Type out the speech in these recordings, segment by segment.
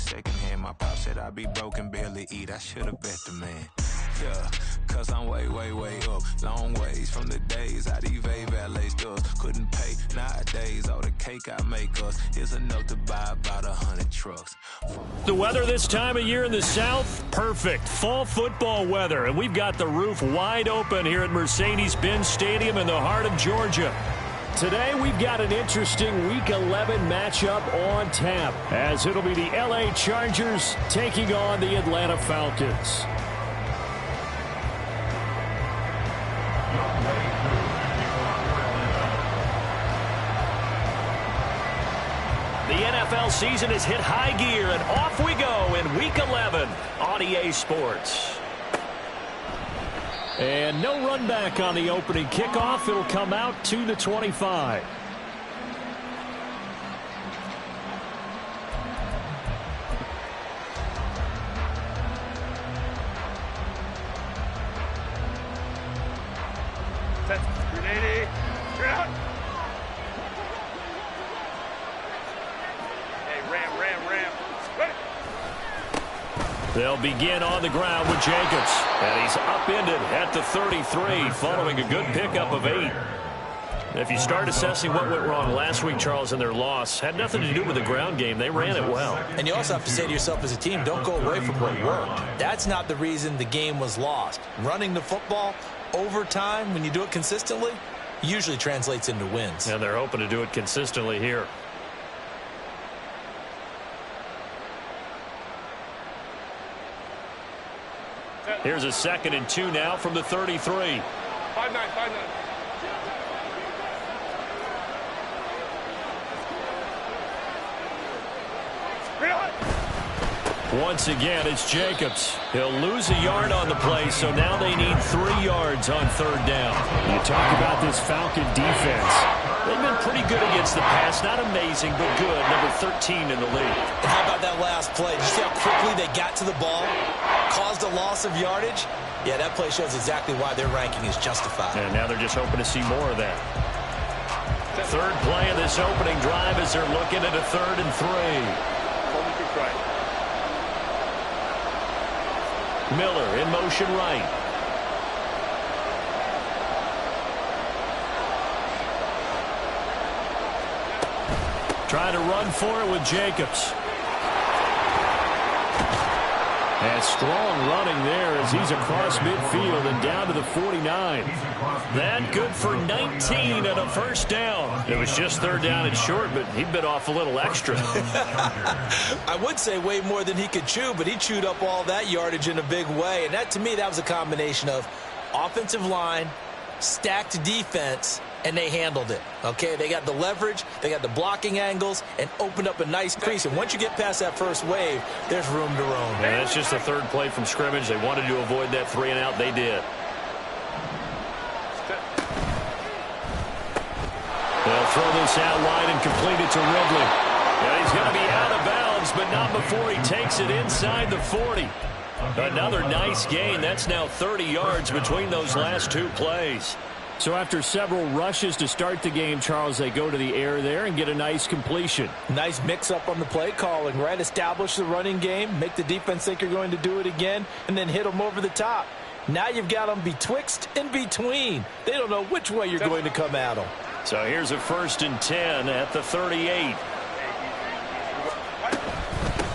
secondhand. My pop said I'd be broken, barely eat. I should have bet the man. Yeah, cause I'm way, way, way up. Long ways from the days I these valet stores couldn't pay. Nowadays, all the cake I make us is enough to buy about 100 trucks. The weather this time of year in the South, perfect. Fall football weather, and we've got the roof wide open here at Mercedes-Benz Stadium in the heart of Georgia. Today, we've got an interesting Week 11 matchup on tap, as it'll be the LA Chargers taking on the Atlanta Falcons. The NFL season has hit high gear, and off we go in Week 11 on EA Sports. And no run back on the opening kickoff. It'll come out to the 25. They'll begin on the ground with Jacobs. And he's upended at the 33 following a good pickup of 8. If you start assessing what went wrong last week, Charles, in their loss, had nothing to do with the ground game. They ran it well. And you also have to say to yourself as a team, don't go away from what worked. That's not the reason the game was lost. Running the football over time, when you do it consistently, usually translates into wins. And they're hoping to do it consistently here. Here's a 2nd and 2 now from the 33. 5-9, 5-9. Once again, it's Jacobs. He'll lose a yard on the play, so now they need 3 yards on 3rd down. You talk about this Falcon defense. They've been pretty good against the pass. Not amazing, but good. Number 13 in the league. And how about that last play? Did you see how quickly they got to the ball? Caused a loss of yardage? Yeah, that play shows exactly why their ranking is justified. And now they're just hoping to see more of that. 3rd play of this opening drive as they're looking at a 3rd and 3. Miller in motion right. Trying to run for it with Jacobs. And strong running there as he's across midfield and down to the 49. That good for 19 and a 1st down. It was just 3rd down and short, but he bit off a little extra. I would say way more than he could chew, but he chewed up all that yardage in a big way. And that, to me, that was a combination of offensive line, stacked defense, and they handled it. Okay, they got the leverage, they got the blocking angles, and opened up a nice crease. And once you get past that first wave, there's room to roam. And that's just the 3rd play from scrimmage. They wanted to avoid that 3 and out. They did. They'll throw this out wide and complete it to Ridley. And he's going to be out of bounds, but not before he takes it inside the 40. Another nice gain. That's now 30 yards between those last 2 plays. So after several rushes to start the game, Charles, they go to the air there and get a nice completion. Nice mix-up on the play calling, right? Establish the running game, make the defense think you're going to do it again, and then hit them over the top. Now you've got them betwixt and between. They don't know which way you're going to come at them. So here's a 1st and 10 at the 38.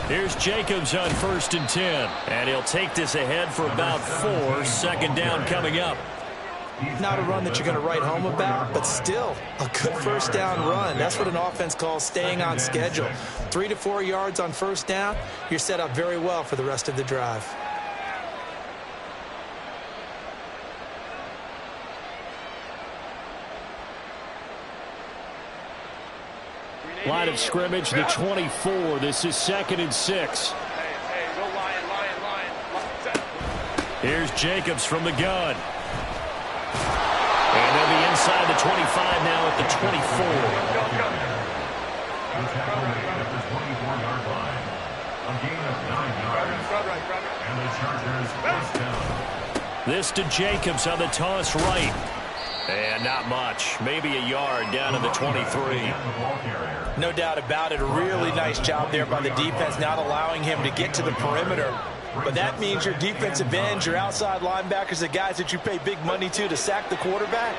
Here's Jacobs on 1st and 10. And he'll take this ahead for about 4. 2nd down coming up. Not a run that you're going to write home about, but still a good 1st down run. That's what an offense calls staying on schedule. 3 to 4 yards on 1st down, you're set up very well for the rest of the drive. Line of scrimmage, the 24. This is 2nd and 6. Here's Jacobs from the gun. And they'll be inside the 25 now at the 24. This to Jacobs on the toss right. And not much. Maybe a yard down to the 23. No doubt about it. A really nice job there by the defense, not allowing him to get to the perimeter. But that means your defensive ends, your outside linebackers, the guys that you pay big money to sack the quarterback,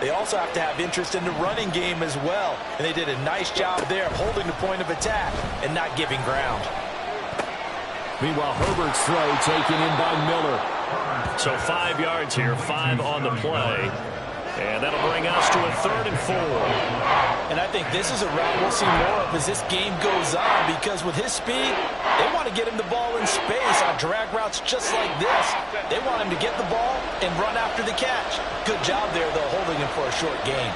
they also have to have interest in the running game as well. And they did a nice job there of holding the point of attack and not giving ground. Meanwhile, Herbert's throw taken in by Miller. So 5 yards here, 5 on the play. And that'll bring us to a 3rd and 4. And I think this is a route we'll see more of as this game goes on, because with his speed, they want to get him the ball in space on drag routes just like this. They want him to get the ball and run after the catch. Good job there, though, holding him for a short gain.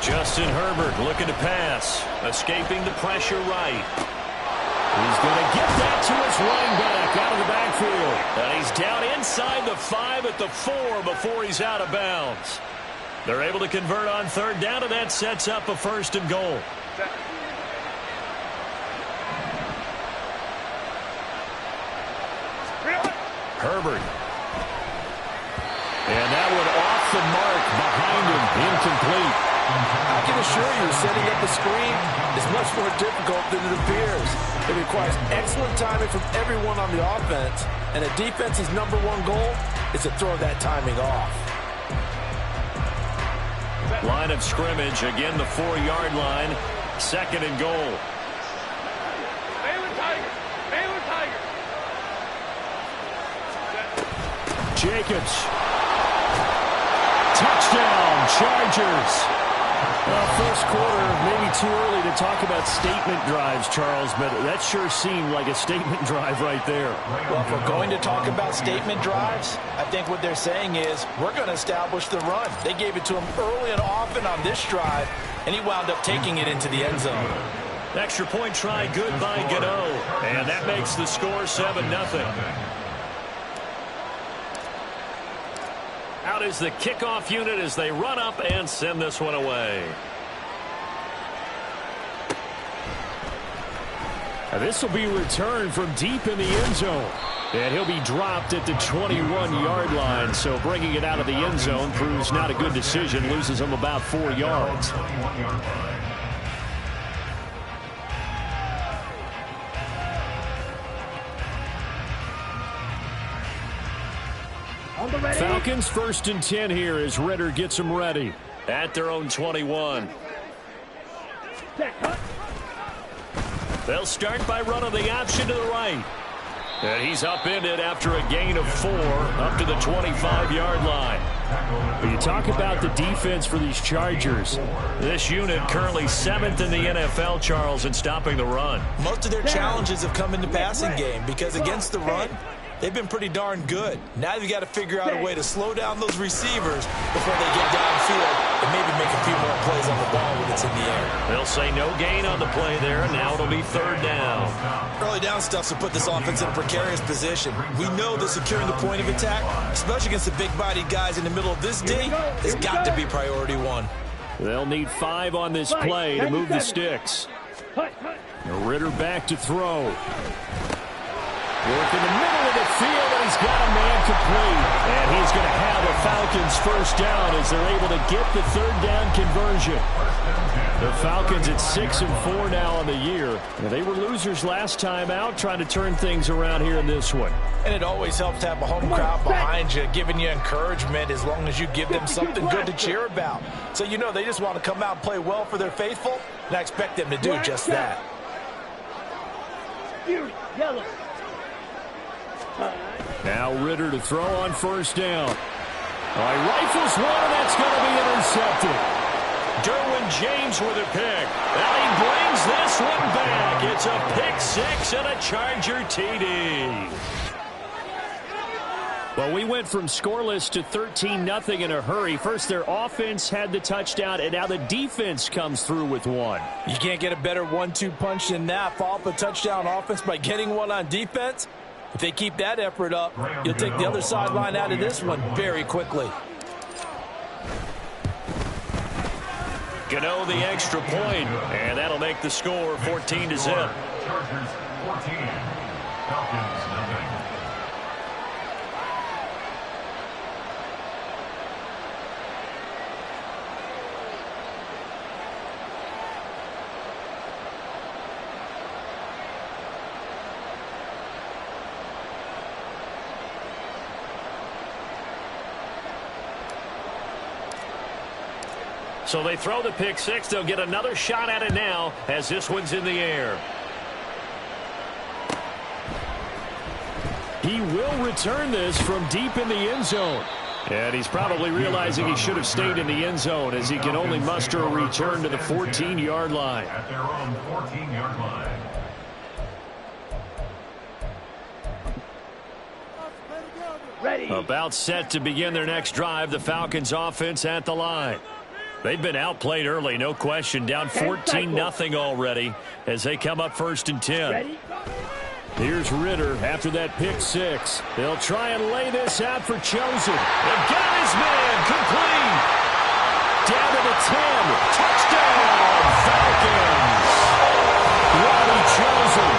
Justin Herbert looking to pass, escaping the pressure right. He's going to get that to his running back out of the backfield. And he's down inside the 5 at the 4 before he's out of bounds. They're able to convert on 3rd down, and that sets up a 1st and goal. Herbert. And that one off the mark behind him, incomplete. I can assure you, setting up a screen is much more difficult than it appears. It requires excellent timing from everyone on the offense, and a defense's #1 goal is to throw that timing off. Line of scrimmage, again the 4-yard line, 2nd and goal. Jacobs. Touchdown, Chargers. First quarter, maybe too early to talk about statement drives, Charles, but that sure seemed like a statement drive right there. Well, if we're going to talk about statement drives, I think what they're saying is we're going to establish the run. They gave it to him early and often on this drive, and he wound up taking it into the end zone. Extra point try good by Gano, and that makes the score 7-0. Out is the kickoff unit as they run up and send this one away. Now this will be returned from deep in the end zone. And he'll be dropped at the 21-yard line. So bringing it out of the end zone proves not a good decision. Loses him about 4 yards. Falcons 1st and 10 here as Ritter gets them ready at their own 21. They'll start by running the option to the right. And he's upended after a gain of 4 up to the 25-yard line. When you talk about the defense for these Chargers, this unit currently 7th in the NFL, Charles, in stopping the run. Most of their challenges have come in the passing game because against the run, they've been pretty darn good. Now they've got to figure out a way to slow down those receivers before they get downfield and maybe make a few more plays on the ball when it's in the air. They'll say no gain on the play there, and now it'll be 3rd down. Early down stuff to put this offense in a precarious position. We know that securing the point of attack, especially against the big-bodied guys in the middle of this D, has got to be priority 1. They'll need 5 on this play to move the sticks. Ritter back to throw. Work in the middle of the field, and he's got a man complete. And he's going to have a Falcons 1st down as they're able to get the 3rd down conversion. The Falcons at 6-4 now on the year. They were losers last time out, trying to turn things around here in this one. And it always helps to have a home crowd behind you, giving you encouragement as long as you give them something good to cheer about. So you know they just want to come out and play well for their faithful, and I expect them to do just that. Yellow. Now Ritter to throw on 1st down. Rifles one, and that's going to be intercepted. Derwin James with a pick. And he brings this one back. It's a pick 6 and a Charger TD. Well, we went from scoreless to 13-0 in a hurry. First, their offense had the touchdown, and now the defense comes through with one. You can't get a better 1-2 punch than that. Follow up a touchdown offense by getting one on defense. If they keep that effort up, you'll take the other sideline out of this one very quickly. Gano the extra point, and that'll make the score 14-0. 14. Falcons, nothing. So they throw the pick six. They'll get another shot at it now as this one's in the air. He will return this from deep in the end zone. And he's probably realizing he should have stayed in the end zone as he can only muster a return to the 14-yard line. At their own 14-yard line. About set to begin their next drive. The Falcons offense at the line. They've been outplayed early, no question. Down 14-0 already as they come up 1st and 10. Here's Ritter after that pick six. They'll try and lay this out for Chosen. And got his man complete. Down to the 10. Touchdown, Falcons. Robbie Chosen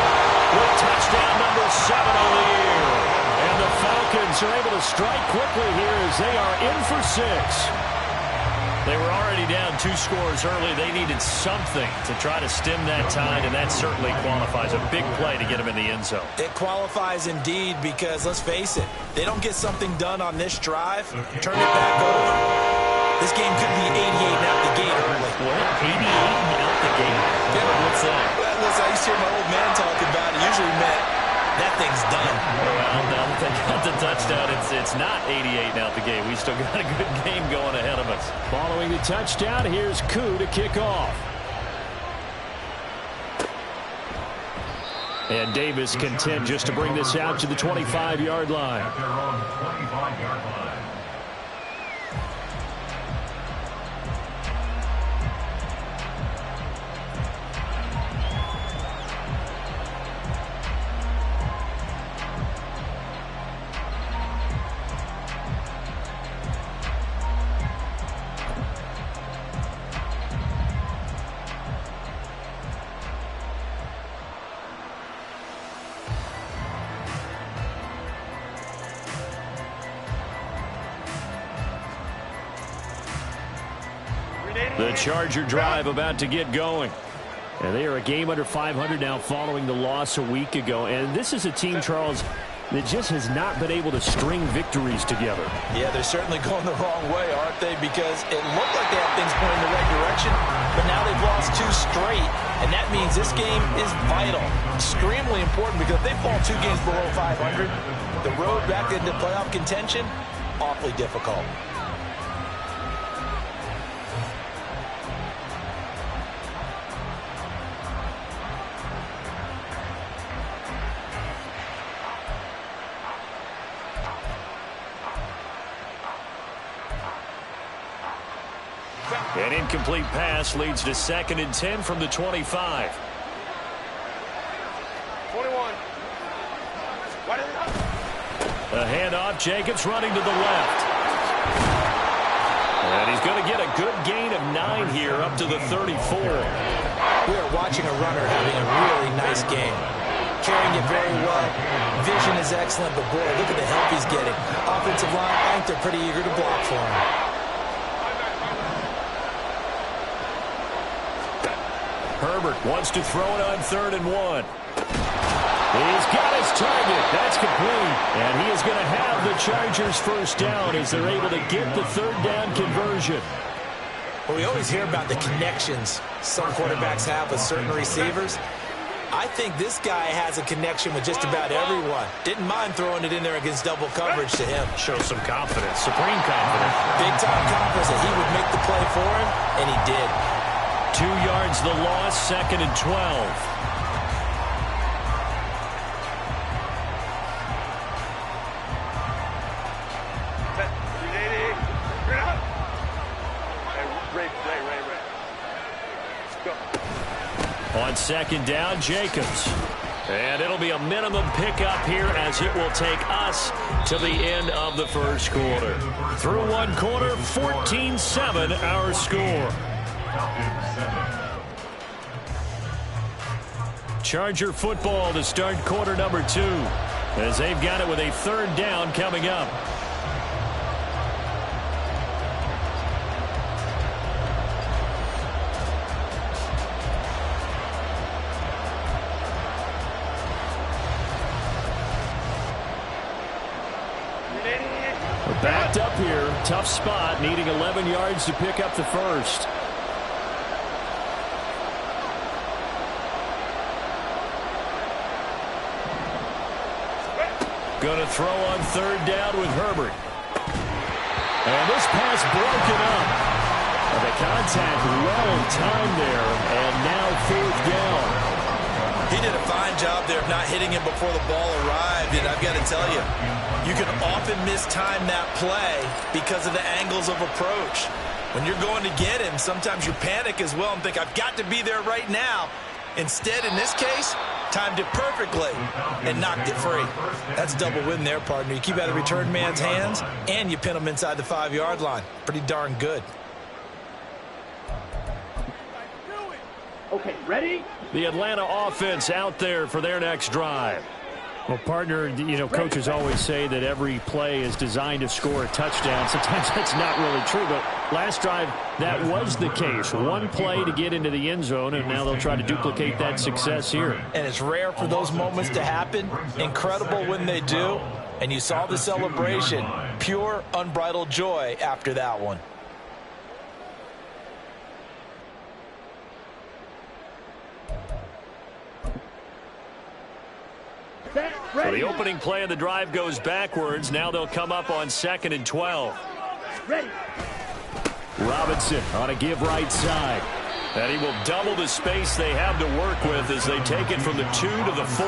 with touchdown number 7 on the year. And the Falcons are able to strike quickly here as they are in for 6. They were already down 2 scores early. They needed something to try to stem that tide, and that certainly qualifies. A big play to get them in the end zone. It qualifies indeed because, let's face it, they don't get something done on this drive, turn it back over. This game could be 88 and out the gate early. What? 88 and out the gate? Yeah. What's that? Well, listen, I used to hear my old man talk about it. Usually meant that thing's done. Well, now that they got the touchdown, it's not 88 and out the gate. We still got a good game going ahead of us. Following the touchdown, here's Koo to kick off. And Davis content just to bring this out to the 25-yard line. At their own 25-yard line. The Charger drive about to get going. And they are a game under 500 now following the loss a week ago. And this is a team, Charles, that just has not been able to string victories together. Yeah, they're certainly going the wrong way, aren't they? Because it looked like they had things pointing in the right direction, but now they've lost 2 straight, and that means this game is vital, extremely important, because if they fall 2 games below 500, the road back into playoff contention, awfully difficult. An incomplete pass leads to 2nd and 10 from the 25. 21. A handoff. Jacobs running to the left. And he's going to get a good gain of 9 here up to the 34. We are watching a runner having a really nice game. Carrying it very well. Vision is excellent, but boy, look at the help he's getting. Offensive line, I think they're pretty eager to block for him. Herbert wants to throw it on 3rd and 1. He's got his target. That's complete. And he is going to have the Chargers first down as they're able to get the 3rd down conversion. Well, we always hear about the connections some quarterbacks have with certain receivers. I think this guy has a connection with just about everyone. Didn't mind throwing it in there against double coverage to him. Shows some confidence, supreme confidence. Big-time confidence that he would make the play for him, and he did. 2 yards the loss, 2nd and 12. On 2nd down, Jacobs. And it'll be a minimum pickup here as it will take us to the end of the 1st quarter. Through 1 quarter, 14-7 our score. Charger football to start quarter number 2, as they've got it with a 3rd down coming up. We're backed up here. Tough spot, needing 11 yards to pick up the first. Going to throw on 3rd down with Herbert. And this pass broken up. And the contact well timed there. And now 4th down. He did a fine job there of not hitting him before the ball arrived. And I've got to tell you, you can often mistime that play because of the angles of approach. When you're going to get him, sometimes you panic as well and think, I've got to be there right now. Instead, in this case, timed it perfectly and knocked it free. That's double win there, partner. You keep out of the return man's hands, and you pin him inside the 5-yard line. Pretty darn good. Okay, ready? The Atlanta offense out there for their next drive. Well, partner, coaches always say that every play is designed to score a touchdown. Sometimes that's not really true, but last drive, that was the case. One play to get into the end zone, and now they'll try to duplicate that success here. And it's rare for those moments to happen. Incredible when they do. And you saw the celebration. Pure, unbridled joy after that one. So the opening play of the drive goes backwards. Now they'll come up on 2nd and 12. Ready. Robinson on a give right side. And he will double the space they have to work with as they take it from the 2 to the 4.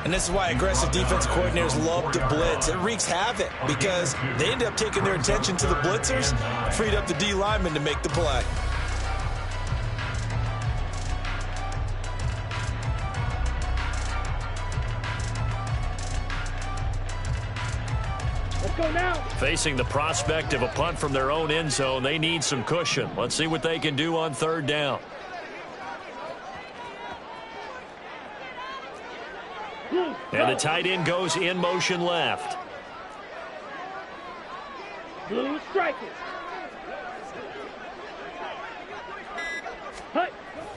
And this is why aggressive defense coordinators love to blitz. It wreaks havoc because they end up taking their attention to the blitzers, freed up the D lineman to make the play. Go now. Facing the prospect of a punt from their own end zone, they need some cushion. Let's see what they can do on 3rd down. And the tight end goes in motion left. Blue striking.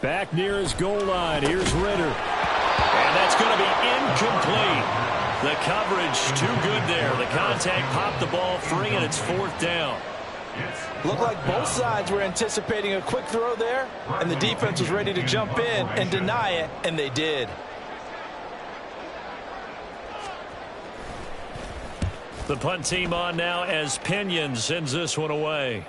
Back near his goal line. Here's Ritter. And that's going to be incomplete. The coverage too good there. The contact popped the ball free, and it's 4th down. Looked like both sides were anticipating a quick throw there, and the defense was ready to jump in and deny it, and they did. The punt team on now as Pinion sends this one away.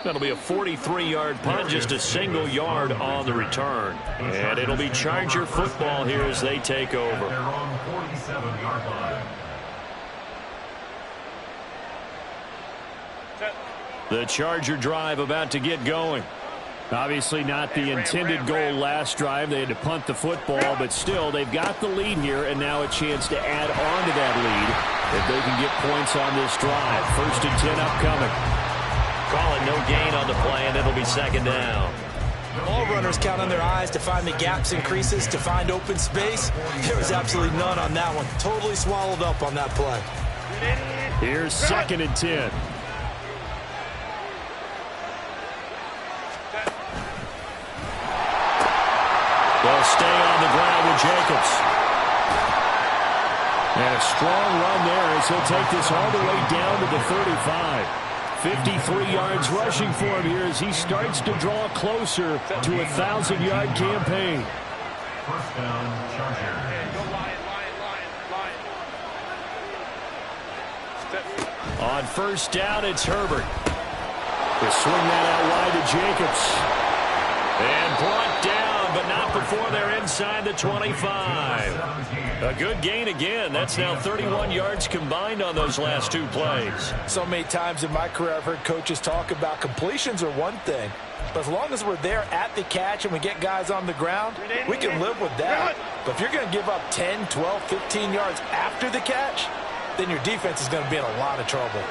That'll be a 43-yard punt, just a single yard on the return. And it'll be Charger football here as they take over. They're on 47-yard line. The Charger drive about to get going. Obviously not the intended goal last drive. They had to punt the football, but still, they've got the lead here, and now a chance to add on to that lead if they can get points on this drive. 1st and 10 upcoming. Call it no gain on the play, and it'll be 2nd down. All runners count on their eyes to find the gaps and creases, to find open space. There was absolutely none on that one. Totally swallowed up on that play. Here's 2nd and 10. They'll stay on the ground with Jacobs. And a strong run there as he'll take this all the way down to the 35. 53 yards rushing for him here as he starts to draw closer to a 1,000-yard campaign. 1st down, Charger. On 1st down, it's Herbert. They swing that out wide to Jacobs. And brought down, but not before they're inside the 25. A good gain again. That's now 31 yards combined on those last 2 plays. So many times in my career I've heard coaches talk about completions are one thing, but as long as we're there at the catch and we get guys on the ground, we can live with that. But if you're going to give up 10, 12, 15 yards after the catch, then your defense is going to be in a lot of trouble.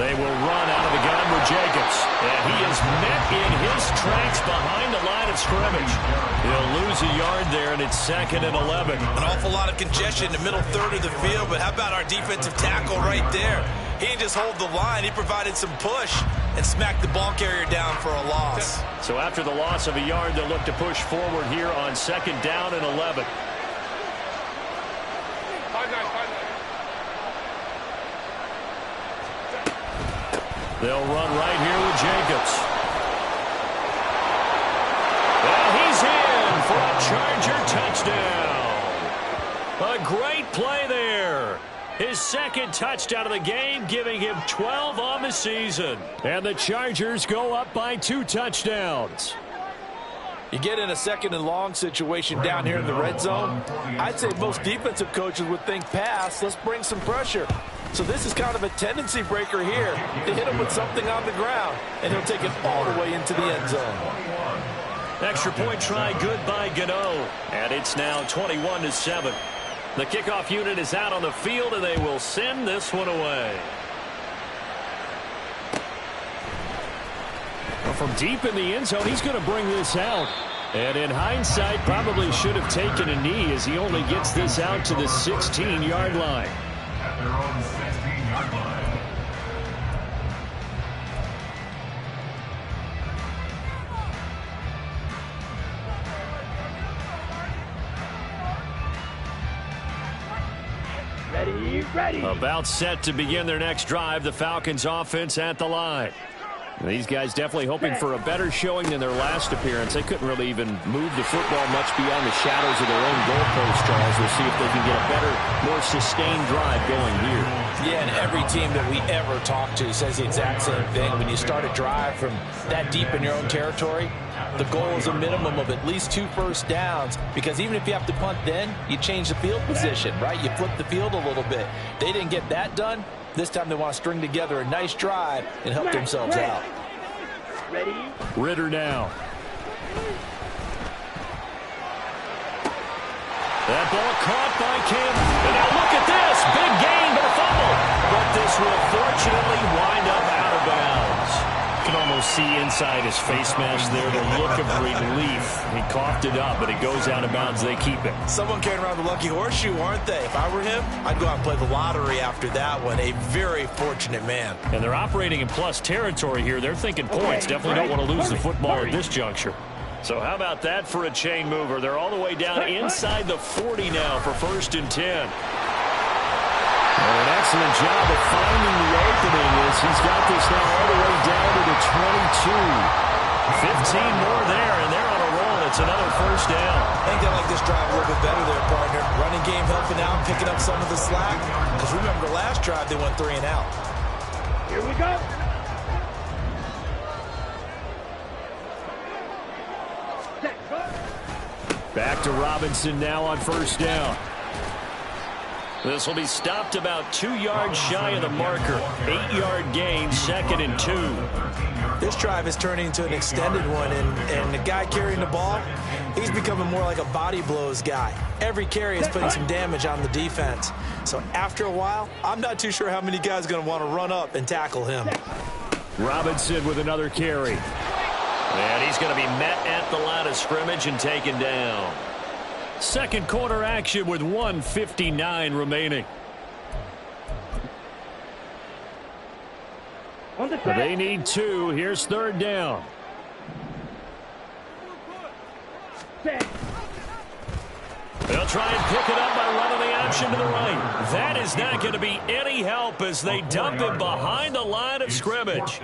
They will run out of the gun with Jacobs. And he is met in his tracks behind the line of scrimmage. He'll lose a yard there, and it's 2nd and 11. An awful lot of congestion in the middle third of the field, but how about our defensive tackle right there? He didn't just hold the line. He provided some push and smacked the ball carrier down for a loss. So after the loss of a yard, they'll look to push forward here on 2nd down and 11. They'll run right here with Jacobs. And he's in for a Charger touchdown. A great play there. His 2nd touchdown of the game, giving him 12 on the season. And the Chargers go up by 2 touchdowns. You get in a 2nd and long situation down here in the red zone. I'd say most defensive coaches would think pass. Let's bring some pressure. So this is kind of a tendency breaker here to hit him with something on the ground, and he'll take it all the way into the end zone. Extra point try good by Gano. And it's now 21-7. The kickoff unit is out on the field, and they will send this one away. Well, from deep in the end zone, he's going to bring this out. And in hindsight, probably should have taken a knee as he only gets this out to the 16-yard line. At their own 16-yard line. Ready. About set to begin their next drive. The Falcons offense at the line. These guys definitely hoping for a better showing than their last appearance. They couldn't really even move the football much beyond the shadows of their own goalpost, Charles. We'll see if they can get a better, more sustained drive going here. Yeah, and every team that we ever talk to says the exact same thing. When you start a drive from that deep in your own territory, the goal is a minimum of at least 2 first downs, because even if you have to punt then, you change the field position, right? You flip the field a little bit. They didn't get that done. This time they want to string together a nice drive and help themselves out. Ready. Ritter now. That ball caught by Campbell. And now look at this. Big gain, but a fumble. But this will fortunately wind up out of bounds. You can almost see inside his face mask there the look of relief. He coughed it up, but it goes out of bounds. They keep it. Someone carrying around the lucky horseshoe, aren't they? If I were him, I'd go out and play the lottery after that one. A very fortunate man. And they're operating in plus territory here. They're thinking points. Definitely don't want to lose the football at this juncture. So how about that for a chain mover? They're all the way down inside the 40 now for 1st and 10. An excellent job of finding the opening as he's got this now all the way down to the 22. 15 more there, and they're on a roll. It's another 1st down. I think they like this drive a little bit better there, partner. Running game helping out, picking up some of the slack. Because remember, the last drive they went 3 and out. Here we go. Back to Robinson now on 1st down. This will be stopped about 2 yards shy of the marker. 8-yard gain, 2nd and 2. This drive is turning into an extended one, and the guy carrying the ball, he's becoming more like a body blows guy. Every carry is putting some damage on the defense. So after a while, I'm not too sure how many guys are going to want to run up and tackle him. Robinson with another carry. And he's going to be met at the line of scrimmage and taken down. 2nd quarter action with 1:59 remaining. On the They need 2. Here's 3rd down. set. They'll try and pick it up by running the option to the right. That is not going to be any help as they dump him behind the line of scrimmage.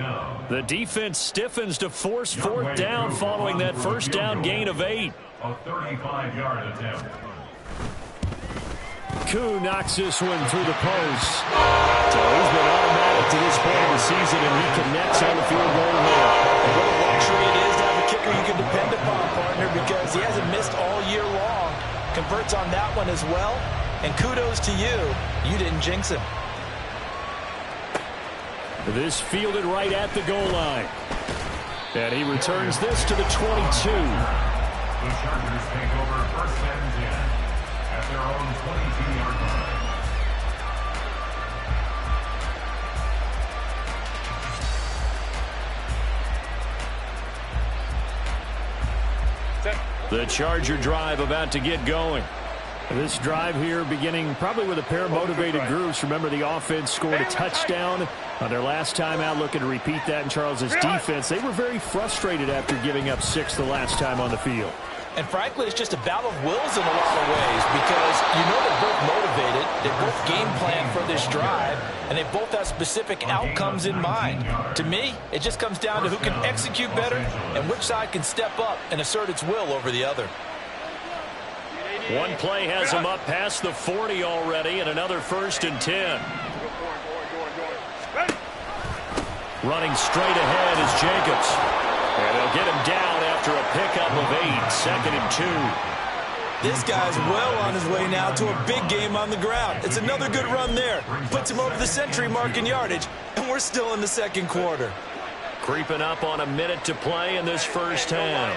The defense stiffens to force 4th down following that 1st down gain of 8. A 35-yard attempt. Koo knocks this one through the post. So he's been automatic to this point of the season, and he connects on the field goal there. What a luxury it is to have a kicker you can depend upon, partner, because he hasn't missed all year long. Converts on that one as well, and kudos to you. You didn't jinx him. This fielded right at the goal line. And he returns this to the 22. The Chargers take over 1st and 10 at their own 22-yard line. The Charger drive about to get going. This drive here beginning probably with a pair of motivated groups. Remember, the offense scored a touchdown on their last time out, looking to repeat that in Charles's defense. They were very frustrated after giving up 6 the last time on the field. And frankly, it's just a battle of wills in a lot of ways because you know they're both motivated, they both game plan for this drive, and they both have specific outcomes in mind. To me, it just comes down to who can execute better and which side can step up and assert its will over the other. One play has him up past the 40 already, and another 1st and 10. Running straight ahead is Jacobs. And they'll get him down after a pickup of 8, 2nd and 2. This guy's well on his way now to a big game on the ground. It's another good run there. Puts him over the century mark in yardage, and we're still in the 2nd quarter. Creeping up on a minute to play in this first half.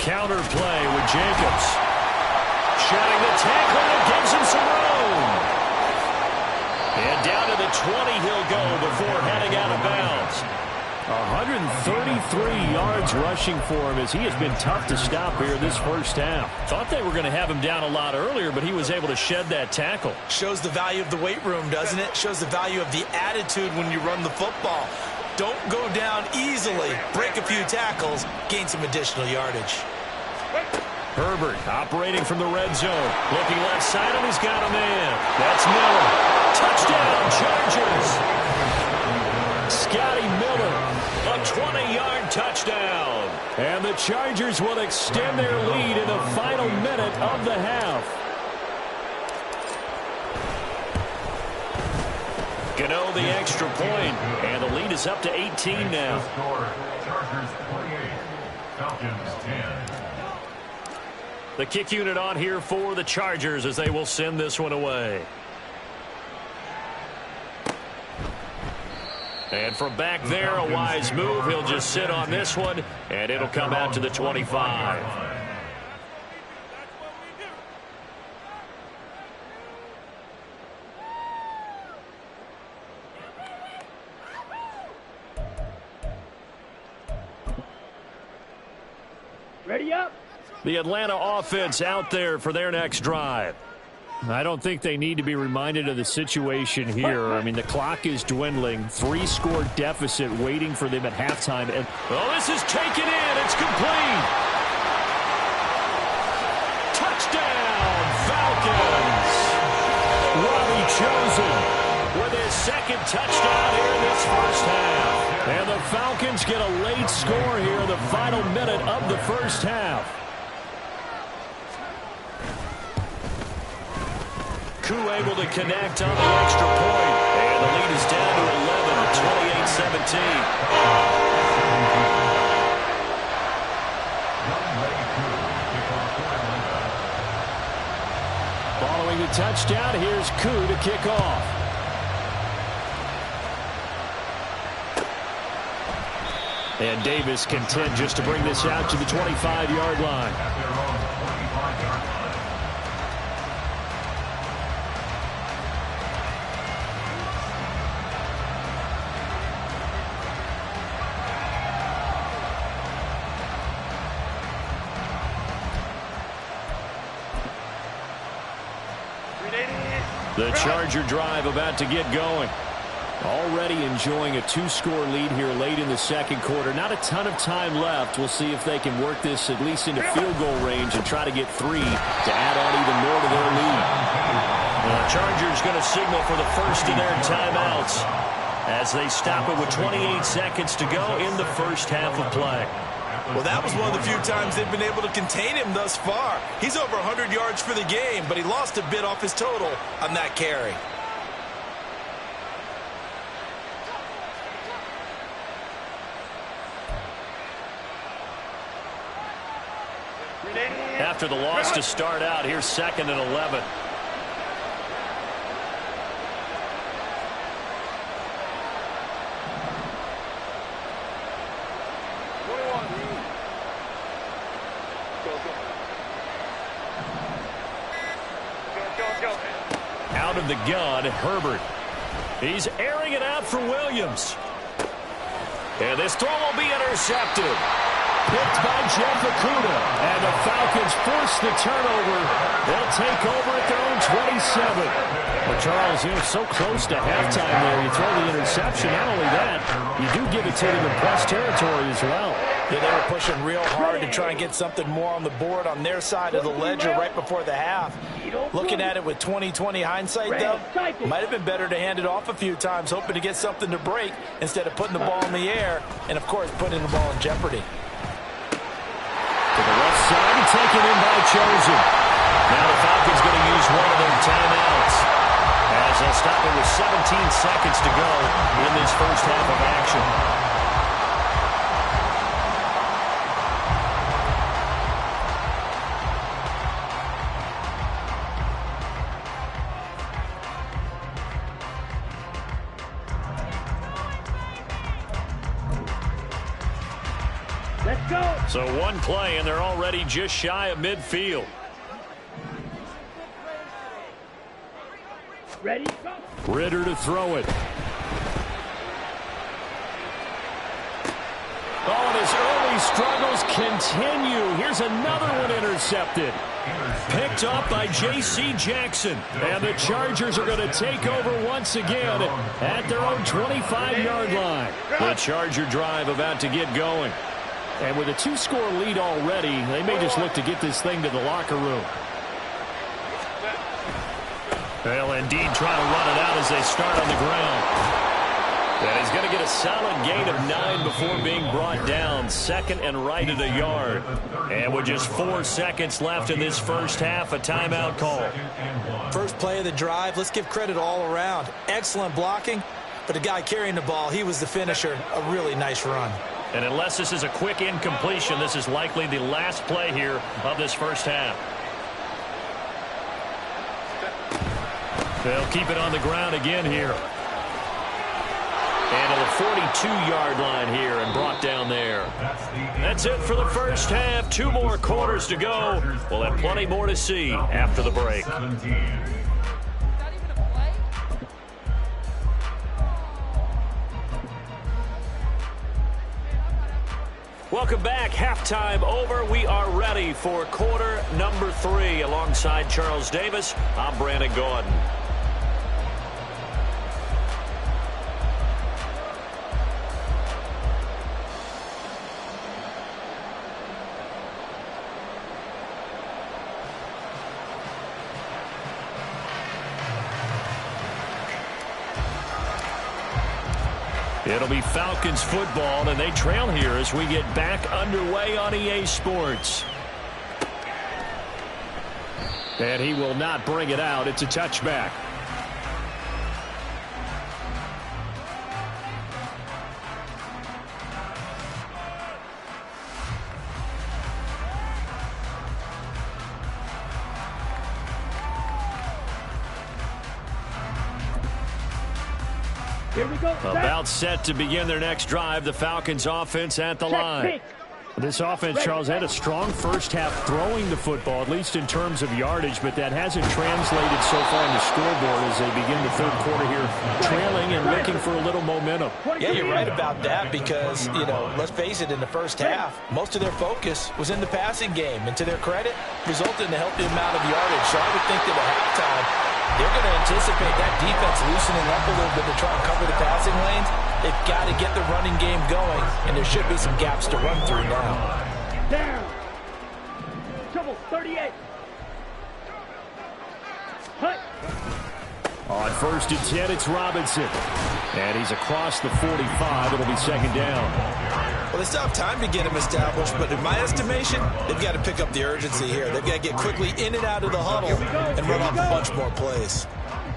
Counter play with Jacobs. Shouting the tackle that gives him some room. And down to the 20 he'll go before heading out of bounds. 133 yards rushing for him as he has been tough to stop here this first half. Thought they were going to have him down a lot earlier, but he was able to shed that tackle. Shows the value of the weight room, doesn't it? Shows the value of the attitude when you run the football. Don't go down easily. Break a few tackles. Gain some additional yardage. Herbert operating from the red zone. Looking left side, and he's got a man. That's Miller. Touchdown, Chargers. Scotty Miller, a 20-yard touchdown. And the Chargers will extend their lead in the final minute of the half. Gano the extra point, and the lead is up to 18 now. Chargers 28, Falcons 10. The kick unit on here for the Chargers as they will send this one away. And from back there, a wise move. He'll just sit on this one, and it'll come out to the 25. Ready up. The Atlanta offense out there for their next drive. I don't think they need to be reminded of the situation here. I mean, the clock is dwindling. 3-score deficit waiting for them at halftime. And this is taken in. It's complete. Touchdown, Falcons. Robbie Chosen with his 2nd touchdown here in this first half. And the Falcons get a late score here in the final minute of the first half. Able to connect on the extra point. And the lead is down to 11, 28-17. Following the touchdown, here's Koo to kick off. And Davis content just to bring this out to the 25-yard line. The Charger drive about to get going. Already enjoying a 2-score lead here late in the 2nd quarter. Not a ton of time left. We'll see if they can work this at least into field goal range and try to get 3 to add on even more to their lead. The Chargers going to signal for the first of their timeouts as they stop it with 28 seconds to go in the first half of play. Well, that was one of the few times they've been able to contain him thus far. He's over 100 yards for the game, but he lost a bit off his total on that carry. After the loss to start out, here's 2nd and 11. Out of the gun, Herbert. He's airing it out for Williams. And this throw will be intercepted. Picked by Jeff Okudah. And the Falcons force the turnover. They'll take over at their own 27. Well, Charles, you're so close to halftime there. You throw the interception. Not only that, you do give it to them in plus territory as well. Yeah, they were pushing real hard to try and get something more on the board on their side of the ledger right before the half. Looking at it with 20/20 hindsight, though, might have been better to hand it off a few times, hoping to get something to break instead of putting the ball in the air and, of course, putting the ball in jeopardy. To the left side and taken in by Chosen. Now the Falcons going to use one of their timeouts as they'll stop it with 17 seconds to go in this first half of action. Let's go. So one play, and they're already just shy of midfield. Ready? Go. Ritter to throw it. Oh, and his early struggles continue. Here's another one intercepted. Picked up by J.C. Jackson. And the Chargers are going to take over once again at their own 25-yard line. The Charger drive about to get going. And with a 2-score lead already, they may just look to get this thing to the locker room. They'll indeed try to run it out as they start on the ground. And he's going to get a solid gain of 9 before being brought down. Second and right at a yard. And with just 4 seconds left in this first half, a timeout call. First play of the drive, let's give credit all around. Excellent blocking, but the guy carrying the ball, he was the finisher. A really nice run. And unless this is a quick incompletion, this is likely the last play here of this first half. They'll keep it on the ground again here. And to the 42-yard line here and brought down there. That's it for the first half. 2 more quarters to go. We'll have plenty more to see after the break. Welcome back. Halftime over. We are ready for quarter number 3. Alongside Charles Davis, I'm Brandon Gordon. It'll be Falcons football, and they trail here as we get back underway on EA Sports. And he will not bring it out. It's a touchback. Here we go. About set to begin their next drive. The Falcons offense at the line. This offense, Charles, had a strong first half throwing the football, at least in terms of yardage, but that hasn't translated so far on the scoreboard as they begin the third quarter here, trailing and looking for a little momentum. Yeah, you're right about that because, you know, let's face it, in the first half, most of their focus was in the passing game, and to their credit, resulted in a healthy amount of yardage. So I would think that at halftime, they're going to anticipate that defense loosening up a little bit to try and cover the passing lanes. They've got to get the running game going, and there should be some gaps to run through now. Down. Trouble 38. Hut. On 1st and 10, it's Robinson. And he's across the 45. It'll be second down. Well, they still have time to get him established, but in my estimation, they've got to pick up the urgency here. They've got to get quickly in and out of the huddle and run off a bunch more plays.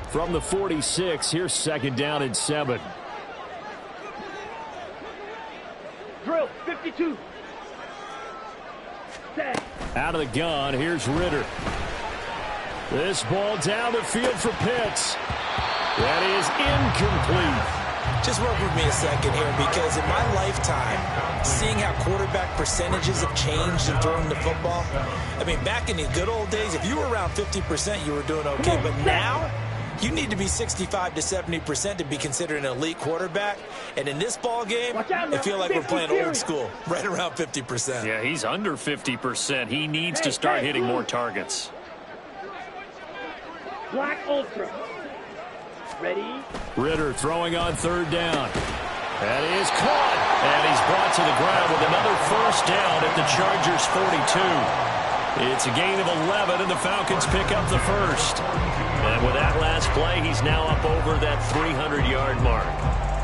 From the 46, here's second down and 7. Drill 52. Set. Out of the gun, here's Ritter. This ball down the field for Pitts. That is incomplete. Just work with me a second here, because in my lifetime, seeing how quarterback percentages have changed in throwing the football, I mean, back in the good old days, if you were around 50%, you were doing okay. But now, You need to be 65 to 70% to be considered an elite quarterback. And in this ball game, I feel like we're playing old school, right around 50%. Yeah, he's under 50%. He needs to start hitting more targets. Black Ultra. Ready? Ritter throwing on third down. That is caught. And he's brought to the ground with another first down at the Chargers' 42. It's a gain of 11, and the Falcons pick up the first. And with that last play, he's now up over that 300-yard mark.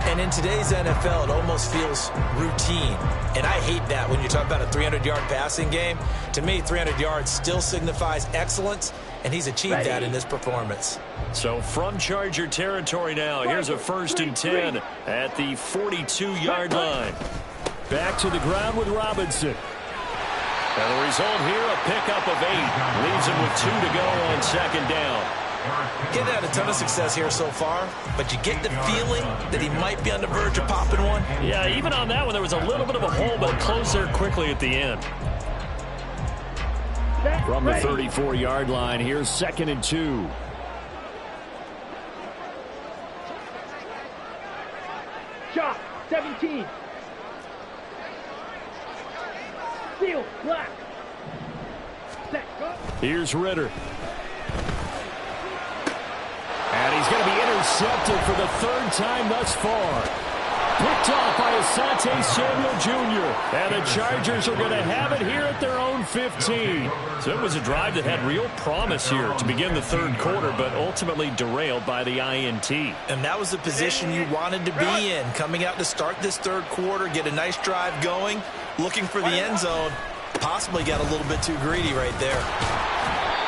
And in today's NFL, it almost feels routine. And I hate that when you talk about a 300-yard passing game. To me, 300 yards still signifies excellence, and he's achieved that in this performance. So from Charger territory now, here's a 1st and 10 at the 42-yard line. Back to the ground with Robinson. And the result here, a pickup of 8. Leaves him with 2 to go on 2nd down. Getting had a ton of success here so far, but you get the feeling that he might be on the verge of popping one. Yeah, even on that one, there was a little bit of a hole, but it closed there quickly at the end. From the 34-yard line, here's 2nd and 2. Shot, 17. Seal, black. Set, go. Here's Ritter. And he's going to be intercepted for the 3rd time thus far. Picked off by Asante Samuel Jr. And the Chargers are going to have it here at their own 15. So it was a drive that had real promise here to begin the 3rd quarter, but ultimately derailed by the INT. And that was the position you wanted to be in. Coming out to start this 3rd quarter, get a nice drive going, looking for the end zone. Possibly got a little bit too greedy right there.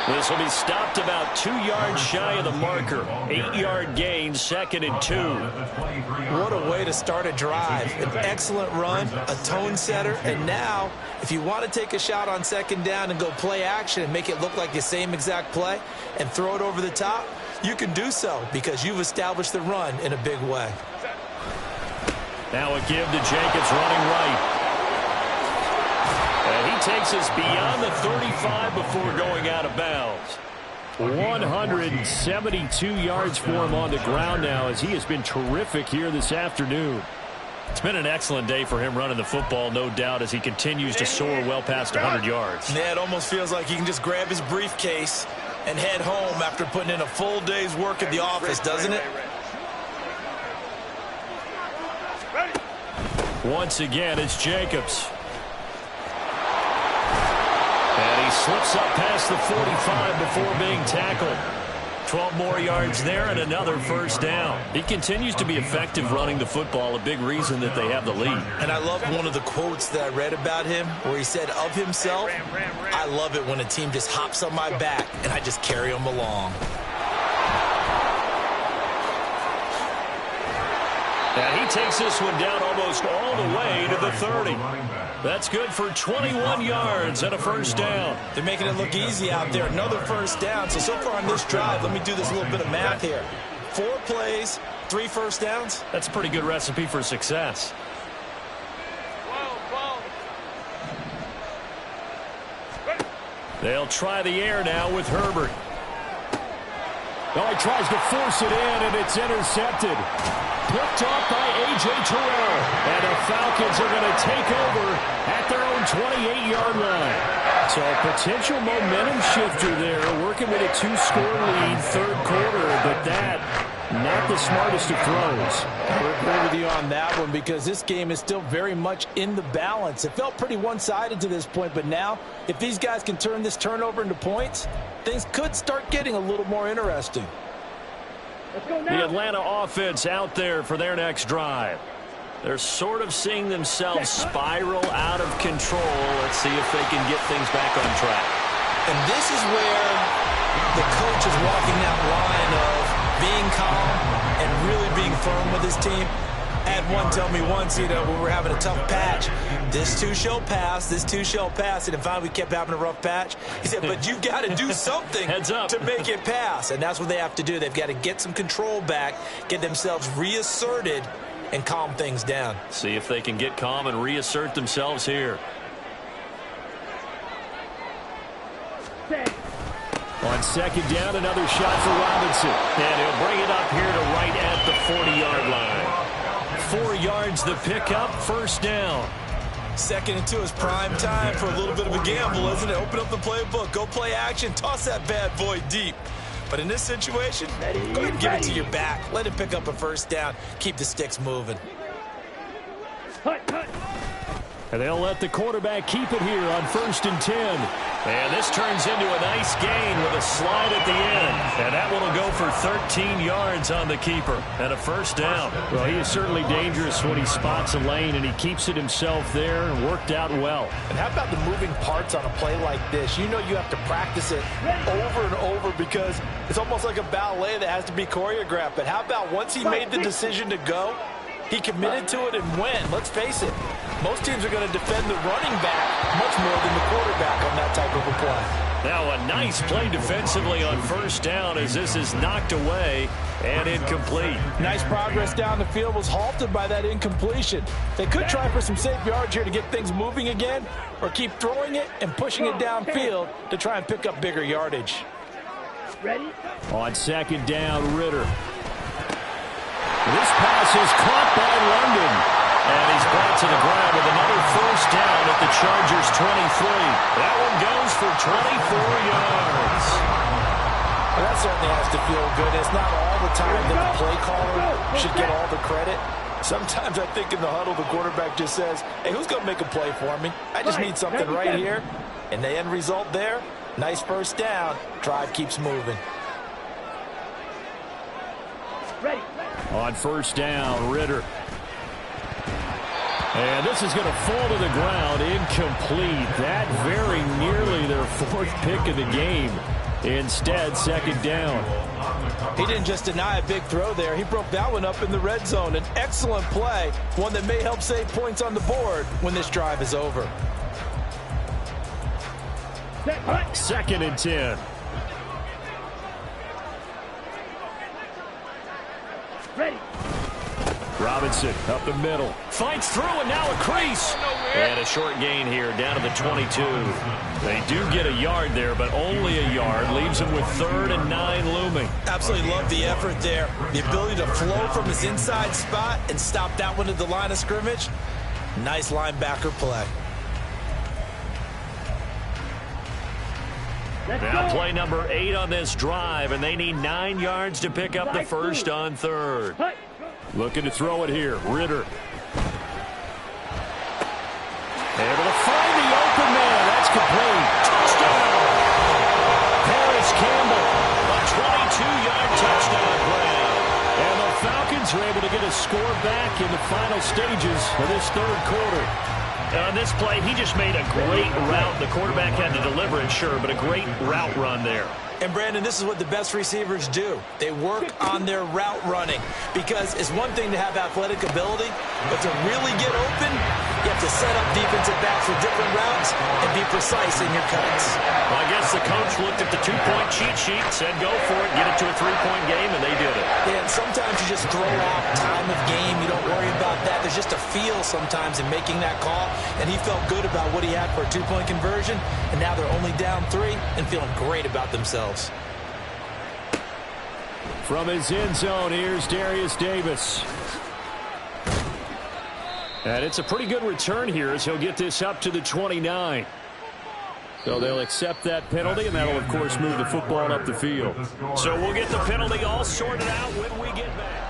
This will be stopped about 2 yards shy of the marker. 8-yard gain, 2nd and 2. What a way to start a drive. An excellent run, a tone setter, and now, if you want to take a shot on 2nd down and go play action and make it look like the same exact play and throw it over the top, you can do so because you've established the run in a big way. Now a give to Jacobs running right. And he takes us beyond the 35 before going out of bounds. 172 yards for him on the ground now as he has been terrific here this afternoon. It's been an excellent day for him running the football, no doubt, as he continues to soar well past 100 yards. Yeah, it almost feels like he can just grab his briefcase and head home after putting in a full day's work at the office, doesn't it? Once again, it's Jacobs. And he slips up past the 45 before being tackled. 12 more yards there and another first down. He continues to be effective running the football, a big reason that they have the lead. And I love one of the quotes that I read about him where he said of himself, I love it when a team just hops on my back and I just carry them along. And he takes this one down almost all the way to the 30. That's good for 21 yards and a first down. They're making it look easy out there. Another first down. So far on this drive, let me do this little bit of math here. 4 plays, 3 first downs. That's a pretty good recipe for success. They'll try the air now with Herbert. Oh, he tries to force it in, and it's intercepted. Picked off by A.J. Terrell. And the Falcons are going to take over at their own 28-yard line. So a potential momentum shifter there, working with a 2-score lead, 3rd quarter, but that, not the smartest of throws. I agree with you on that one because this game is still very much in the balance. It felt pretty one-sided to this point, but now, if these guys can turn this turnover into points, things could start getting a little more interesting. Let's go now. The Atlanta offense out there for their next drive. They're sort of seeing themselves spiral out of control. Let's see if they can get things back on track. And this is where the coach is walking that line of being calm and really being firm with his team. I had one tell me once, when we were having a tough patch, this too shall pass, this too shall pass. And finally we kept having a rough patch. He said, but you've got to do something to make it pass. And that's what they have to do. They've got to get some control back, get themselves reasserted, and calm things down. See if they can get calm and reassert themselves here. On second down, another shot for Robinson. And he'll bring it up here to right at the 40-yard line. 4 yards the pickup, first down. 2nd and 2 is prime time for a little bit of a gamble, isn't it? Open up the playbook, go play action, toss that bad boy deep. But in this situation, go ahead and give it to your back. Let him pick up a first down. Keep the sticks moving. And they'll let the quarterback keep it here on 1st and 10. And this turns into a nice gain with a slide at the end. And that one will go for 13 yards on the keeper and a first down. Well, he is certainly dangerous when he spots a lane, and he keeps it himself there and worked out well. And how about the moving parts on a play like this? You know you have to practice it over and over because it's almost like a ballet that has to be choreographed. But how about once he made the decision to go, he committed to it and went. Let's face it, most teams are going to defend the running back much more than the quarterback on that type of a play. Now a nice play defensively on first down as this is knocked away and incomplete. Nice progress down the field was halted by that incompletion. They could try for some safe yards here to get things moving again, or keep throwing it and pushing it downfield to try and pick up bigger yardage. Ready? On second down, Ritter. This pass is caught by London. And he's brought to the ground with another first down at the Chargers' 23. That one goes for 24 yards. Well, that certainly has to feel good. It's not all the time that the play caller should get all the credit. Sometimes I think in the huddle the quarterback just says, hey, who's going to make a play for me? I just need something right here. And the end result there, nice first down. Drive keeps moving. Ready. On first down, Ritter. And this is going to fall to the ground, incomplete. That very nearly their 4th pick of the game. Instead, second down. He didn't just deny a big throw there. He broke that one up in the red zone. An excellent play, one that may help save points on the board when this drive is over. 2nd and 10. Ready. Robinson up the middle. Fights through and now a crease. And a short gain here down to the 22. They do get a yard there, but only a yard. Leaves him with 3rd and 9 looming. Absolutely love the effort there. The ability to flow from his inside spot and stop that one at the line of scrimmage. Nice linebacker play. Now play number 8 on this drive, and they need 9 yards to pick up the first on 3rd. Looking to throw it here. Ritter. Able to find the open man. That's complete. Touchdown. Paris Campbell. A 22-yard touchdown grab. And the Falcons are able to get a score back in the final stages of this 3rd quarter. On this play, he just made a great route. The quarterback had to deliver it, sure, but a great route run there. And, Brandon, this is what the best receivers do. They work on their route running because it's one thing to have athletic ability, but to really get open, you have to set up defensive backs with different routes and be precise in your cuts. Well, I guess the coach looked at the 2-point cheat sheet, said go for it, get it to a 3-point game, and they did it. Yeah, and sometimes you just throw out time of game. You don't worry about that. There's just a feel sometimes in making that call, and he felt good about what he had for a 2-point conversion, and now they're only down 3 and feeling great about themselves. From his end zone, here's Darius Davis. And it's a pretty good return here as he'll get this up to the 29. So they'll accept that penalty, and that'll, of course, move the football up the field. So we'll get the penalty all sorted out when we get back.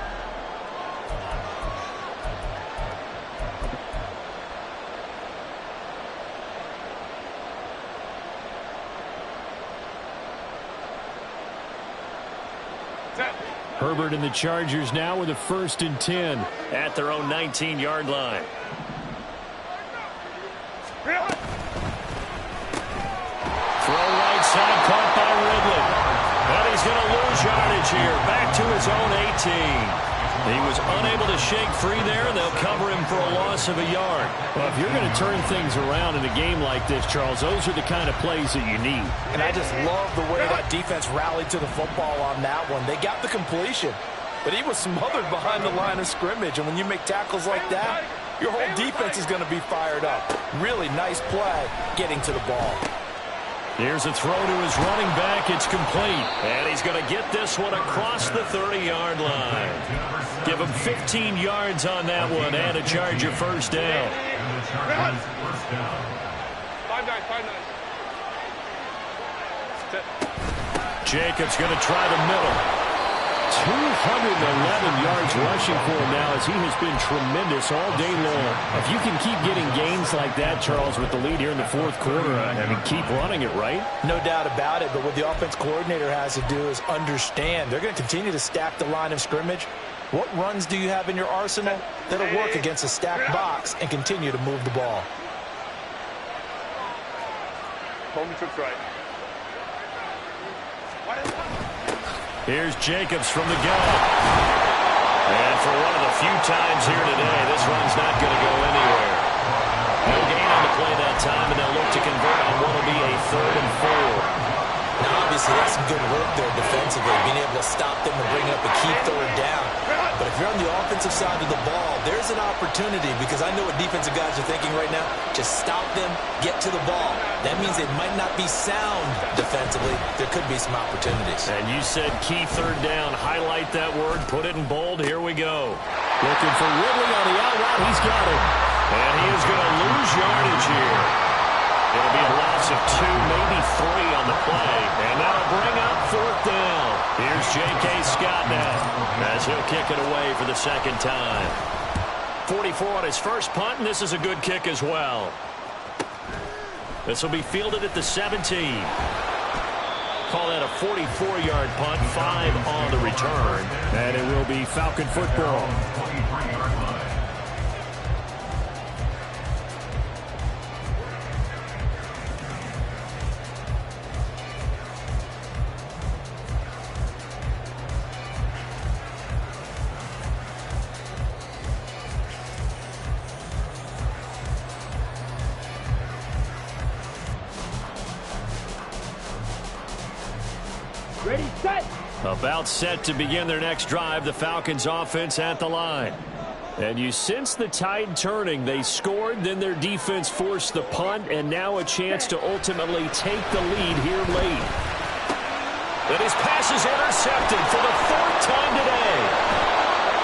Herbert and the Chargers now with a 1st and 10 at their own 19-yard line. Throw right side, caught by Ridley. But he's going to lose yardage here. Back to his own 18. He was unable to shake free there, and they'll cover him for a loss of a yard. Well, if you're going to turn things around in a game like this, Charles, those are the kind of plays that you need. And I just love the way that defense rallied to the football on that one. They got the completion, but he was smothered behind the line of scrimmage. And when you make tackles like that, your whole defense is going to be fired up. Really nice play getting to the ball. Here's a throw to his running back. It's complete. And he's going to get this one across the 30-yard line. Give him 15 yards on that one and a Charger first down. Jacobs going to try the middle. 211 yards rushing for him now as he has been tremendous all day long. If you can keep getting gains like that, Charles, with the lead here in the fourth quarter, I mean, keep running it, right? No doubt about it, but what the offense coordinator has to do is understand they're going to continue to stack the line of scrimmage. What runs do you have in your arsenal that'll work against a stacked box and continue to move the ball? Here's Jacobs from the gun. And for one of the few times here today, this one's not going to go anywhere. No gain on the play that time, and they'll look to convert on what will be a 3rd and 4. Now, obviously, that's some good work there defensively, being able to stop them and bring up a key 3rd down. But if you're on the offensive side of the ball, there's an opportunity, because I know what defensive guys are thinking right now. Just stop them, get to the ball. That means they might not be sound defensively. There could be some opportunities. And you said key 3rd down. Highlight that word. Put it in bold. Here we go. Looking for Ridley on the out route. He's got him. And he is going to lose yardage here. It'll be a loss of 2, maybe 3 on the play. And that'll bring up 4th down. Here's J.K. Scott now as he'll kick it away for the 2nd time. 44 on his first punt, and this is a good kick as well. This will be fielded at the 17. Call that a 44-yard punt, 5 on the return. And it will be Falcon football. Ready, set. About set to begin their next drive, the Falcons offense at the line. And you sense the tide turning. They scored, then their defense forced the punt, and now a chance to ultimately take the lead here late. And his pass is intercepted for the 4th time today.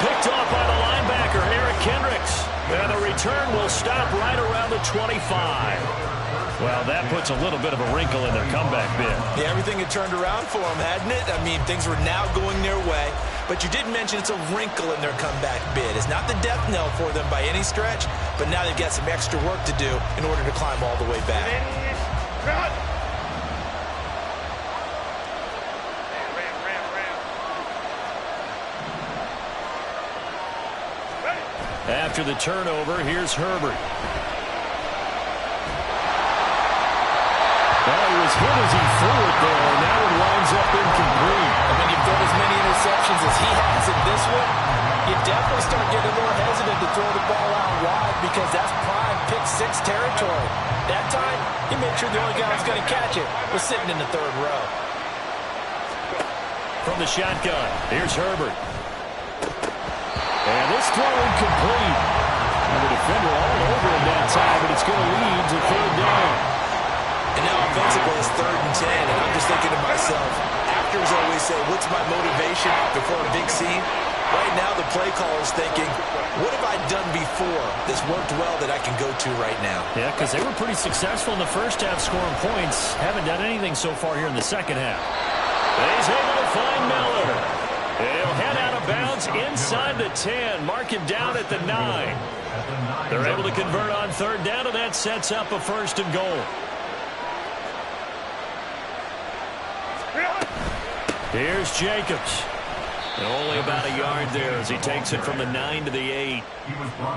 Picked off by the linebacker, Eric Kendricks. And the return will stop right around the 25. Well, that puts a little bit of a wrinkle in their comeback bid. Yeah, everything had turned around for them, hadn't it? I mean, things were now going their way. But you did mention it's a wrinkle in their comeback bid. It's not the death knell for them by any stretch, but now they've got some extra work to do in order to climb all the way back. After the turnover, here's Herbert. Well, he was hit as he threw it there, and now it winds up incomplete. And when you've thrown as many interceptions as he has in this one, you definitely start getting a little hesitant to throw the ball out wide because that's prime pick-6 territory. That time, he made sure the only guy who was going to catch it was sitting in the 3rd row. From the shotgun, here's Herbert. And this throw incomplete. And the defender all over him that time, but it's going to lead to 3rd down. And now offensively it's 3rd and 10, and I'm just thinking to myself, actors always say, what's my motivation before a big scene? Right now the play caller's thinking, what have I done before that's worked well that I can go to right now? Yeah, because they were pretty successful in the first half scoring points. Haven't done anything so far here in the second half. And he's able to find Miller. He'll head out of bounds inside the 10. Mark him down at the 9. They're able to convert on 3rd down, and that sets up a 1st and goal. Here's Jacobs. And only about a yard there as he takes it from the 9 to the 8.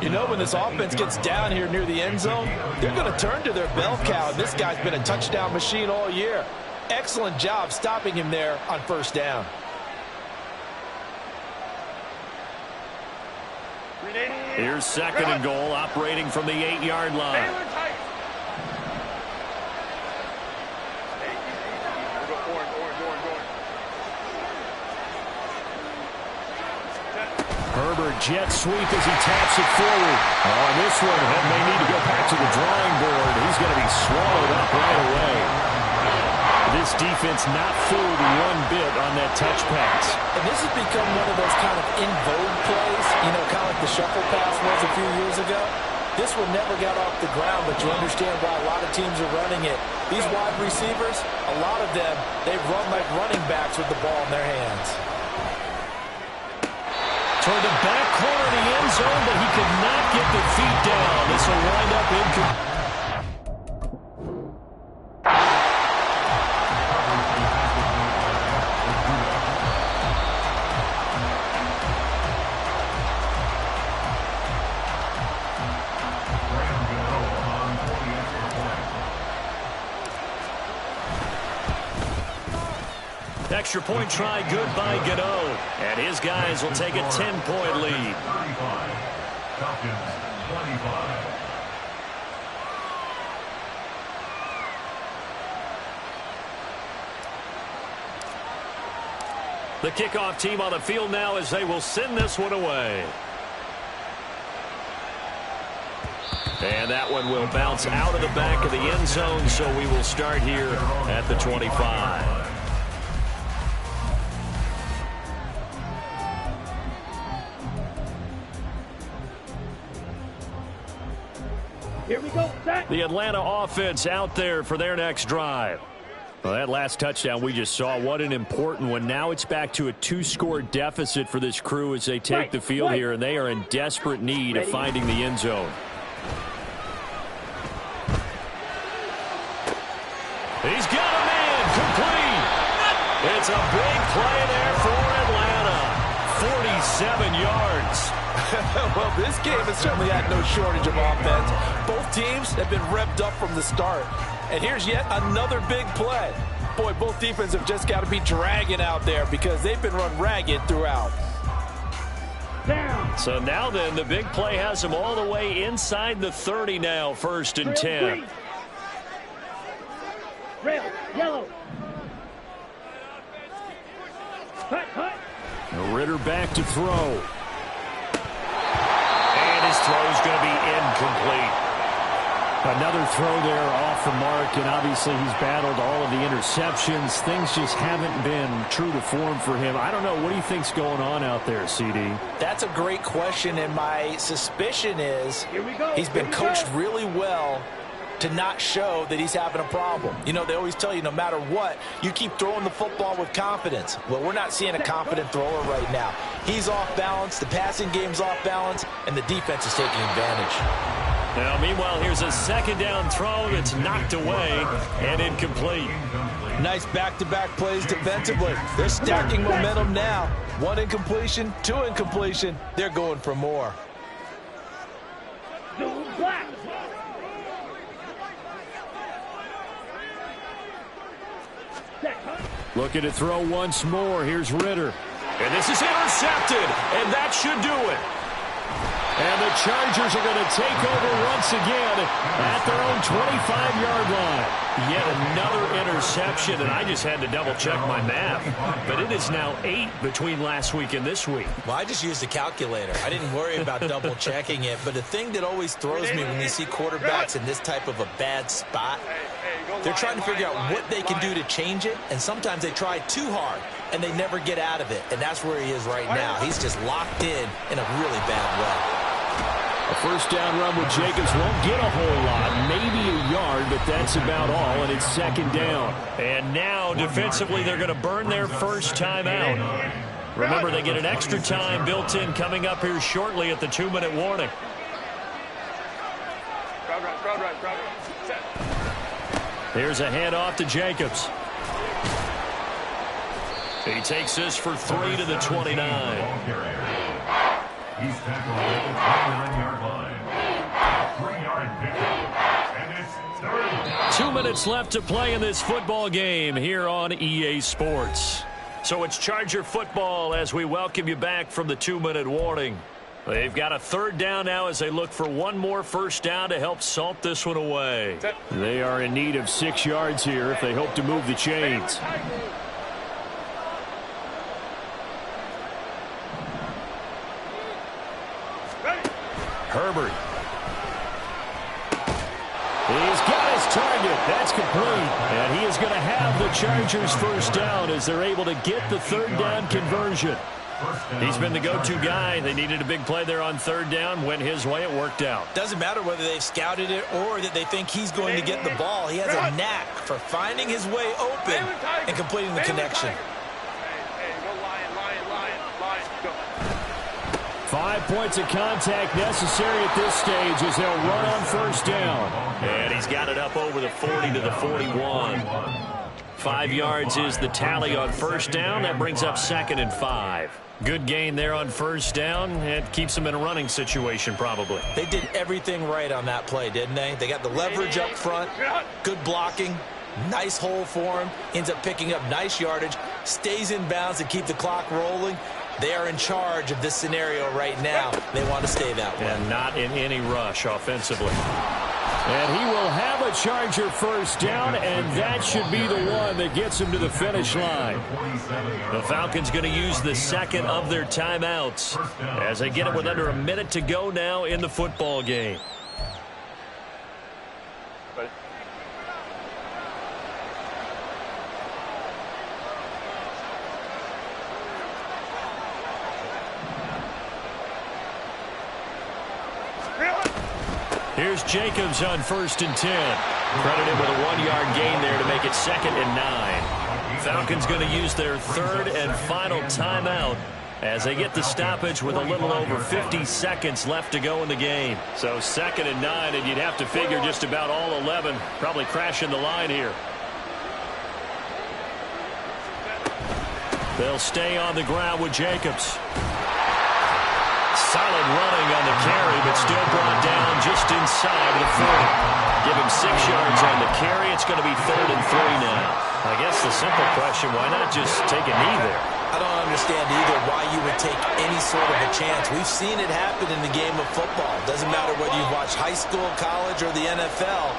You know, when this offense gets down here near the end zone, they're going to turn to their bell cow. This guy's been a touchdown machine all year. Excellent job stopping him there on 1st down. Here's 2nd and goal, operating from the 8-yard line. Herbert jet sweep as he taps it forward. On this one, he may need to go back to the drawing board. He's going to be swallowed up right away. This defense not fooled one bit on that touch pass. And this has become one of those kind of in vogue plays, you know, kind of like the shuffle pass was a few years ago. This one never got off the ground, but you understand why a lot of teams are running it. These wide receivers, a lot of them, they run like running backs with the ball in their hands. Toward the back corner of the end zone, but he could not get the feet down. This will wind up incomplete. Extra point try good by Gano. And his guys will take a 10-point lead. 35. Falcons 25. The kickoff team on the field now as they will send this one away. And that one will bounce out of the back of the end zone, so we will start here at the 25. Here we go, set. The Atlanta offense out there for their next drive. Well, that last touchdown we just saw, what an important one. Now it's back to a 2-score deficit for this crew as they take the field here, and they are in desperate need of finding the end zone. He's got a man complete. It's a big play there for Atlanta. 47 yards. Well, this game has certainly had no shortage of offense. Both teams have been revved up from the start. And here's yet another big play. Boy, both defenses have just got to be dragging out there because they've been run ragged throughout. Down. So now then, the big play has them all the way inside the 30 now, 1st and 10. Red, yellow. Hut, hut. Ritter back to throw. And his throw is going to be incomplete. Another throw there off the mark, and obviously he's battled all of the interceptions. Things just haven't been true to form for him. I don't know. What do you think's going on out there, CD? That's a great question, and my suspicion is he's been coached really well to not show that he's having a problem. You know, they always tell you no matter what, you keep throwing the football with confidence. Well, we're not seeing a confident thrower right now. He's off balance, the passing game's off balance, and the defense is taking advantage. Now, meanwhile, here's a second down throw that's knocked away and incomplete. Nice back-to-back plays defensively. They're stacking momentum now. 1 incompletion, 2 incompletion. They're going for more. Black. Looking to throw once more. Here's Ritter. And this is intercepted, and that should do it. And the Chargers are going to take over once again at their own 25-yard line. Yet another interception, and I just had to double-check my math. But it is now 8 between last week and this week. Well, I just used a calculator. I didn't worry about double-checking it. But the thing that always throws me when you see quarterbacks in this type of a bad spot, they're trying to figure out what they can do to change it, and sometimes they try too hard, and they never get out of it. And that's where he is right now. He's just locked in a really bad way. A first down run with Jacobs won't get a whole lot, maybe a yard, but that's about all, and it's second down. And now, defensively, they're going to burn their first time out. Remember, they get an extra time built in coming up here shortly at the 2-minute warning. Here's a handoff to Jacobs. He takes this for 3 to the 29. He's tackled at the 29-yard line. 3-yard pickup. And it's 3rd down. 2 minutes left to play in this football game here on EA Sports. So it's Charger football as we welcome you back from the 2-minute warning. They've got a 3rd down now as they look for one more first down to help salt this one away. They are in need of 6 yards here if they hope to move the chains. Herbert. He's got his target. That's complete. And he is going to have the Chargers first down as they're able to get the third down conversion. He's been the go-to guy. They needed a big play there on third down. Went his way. It worked out. Doesn't matter whether they've scouted it or that they think he's going to get the ball. He has a knack for finding his way open and completing the connection. 5 points of contact necessary at this stage as they'll run on first down. And he's got it up over the 40 to the 41. 5 yards is the tally on first down. That brings up 2nd and 5. Good gain there on first down. It keeps them in a running situation probably. They did everything right on that play, didn't they? They got the leverage up front, good blocking, nice hole for him, ends up picking up nice yardage, stays in bounds to keep the clock rolling. They are in charge of this scenario right now. They want to stay that way. And not in any rush offensively. And he will have a Charger first down, and that should be the one that gets him to the finish line. The Falcons going to use the second of their timeouts as they get it with under a minute to go now in the football game. Here's Jacobs on 1st and 10. Credited with a 1-yard gain there to make it 2nd and 9. Falcons going to use their third and final timeout as they get the stoppage with a little over 50 seconds left to go in the game. So 2nd and 9, and you'd have to figure just about all 11 probably crashing the line here. They'll stay on the ground with Jacobs. Solid running on the carry, but still brought down just inside the 40. Give him 6 yards on the carry. It's going to be 3rd and 3 now. I guess the simple question, why not just take a knee there? I don't understand either why you would take any sort of a chance. We've seen it happen in the game of football. Doesn't matter whether you've watched high school, college, or the NFL.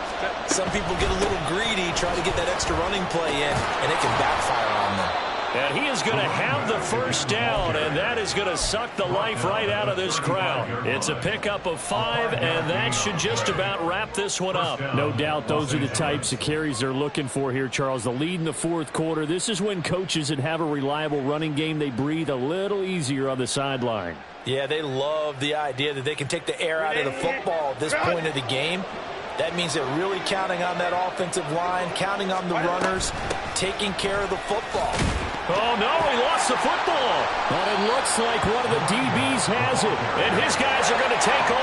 Some people get a little greedy, try to get that extra running play in, and it can backfire on them. And he is going to have the first down, and that is going to suck the life right out of this crowd. It's a pickup of 5, and that should just about wrap this one up. No doubt those are the types of carries they're looking for here, Charles. The lead in the fourth quarter. This is when coaches that have a reliable running game, they breathe a little easier on the sideline. Yeah, they love the idea that they can take the air out of the football at this point of the game. That means they're really counting on that offensive line, counting on the runners, taking care of the football. Oh, no, he lost the football. But it looks like one of the DBs has it. And his guys are going to take over.